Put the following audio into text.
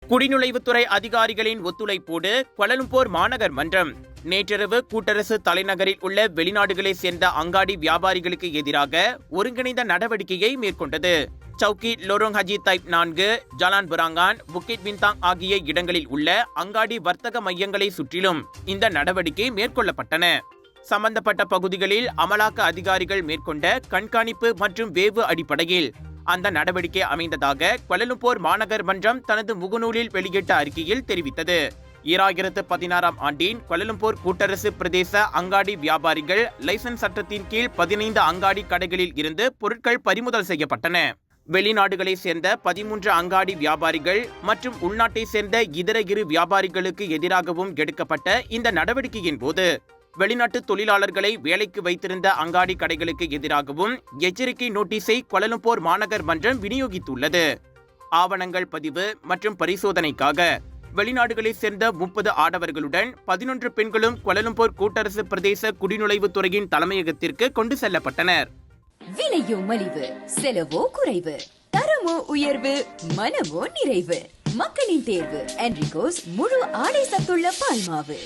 குடிநுழைவுத்துறை அதிகாரிகளின் ஒத்துழைப்போடு கோலாலம்பூர் மாநகர் மன்றம் நேற்றிரவு கூட்டரசு தலைநகரில் உள்ள வெளிநாடுகளைச் சேர்ந்த அங்காடி வியாபாரிகளுக்கு எதிராக ஒருங்கிணைந்த நடவடிக்கையை மேற்கொண்டது. சவுக்கி லோரோங் ஹஜி டைப் 4, ஜலான் புராங்கான், புக்கிட் பின்தாங் ஆகிய இடங்களில் உள்ள அங்காடி வர்த்தக மையங்களை சுற்றிலும் இந்த நடவடிக்கை மேற்கொள்ளப்பட்டன. சம்பந்தப்பட்ட பகுதிகளில் அமலாக்க அதிகாரிகள் மேற்கொண்ட கண்காணிப்பு மற்றும் வேவு அடிப்படையில் அந்த நடவடிக்கை அமைந்ததாக கோலாலம்பூர் மாநகர் மன்றம் தனது முகநூலில் வெளியிட்ட அறிக்கையில் தெரிவித்தது. 2016 ஆண்டின் கோலாலம்பூர் கூட்டரசு பிரதேச அங்காடி வியாபாரிகள் லைசன்ஸ் சட்டத்தின் கீழ் 15 அங்காடி கடைகளில் இருந்து பொருட்கள் பறிமுதல் செய்யப்பட்டன. வெளிநாடுகளை சேர்ந்த 13 அங்காடி வியாபாரிகள் மற்றும் உள்நாட்டை சேர்ந்த இதர 2 வியாபாரிகளுக்கு எதிராகவும் எடுக்கப்பட்ட இந்த நடவடிக்கையின் போது வெளிநாட்டு தொழிலாளர்களை வேலைக்கு வைத்திருந்த அங்காடி கடைகளுக்கு எதிராகவும் எச்சரிக்கை நோட்டீஸை கோலாலம்பூர் மாநகர் மன்றம் விநியோகித்துள்ளது. ஆவணங்கள் பதிவு மற்றும் பரிசோதனைக்காக வெளிநாடுகளைச் சேர்ந்த 30 ஆடவர்களுடன் 11 பெண்களும் கோலாலம்பூர் கூட்டரசு பிரதேச குடிநுழைவுத்துறையின் தலைமையகத்திற்கு கொண்டு செல்லப்பட்டனர். விலையோ மலிவு, செலவோ குறைவு, தரமோ உயர்வு, மனமோ நிறைவு. மக்களின் தேர்வு என்ரிகோஸ் முழு ஆடை சத்துள்ள பால்மாவு.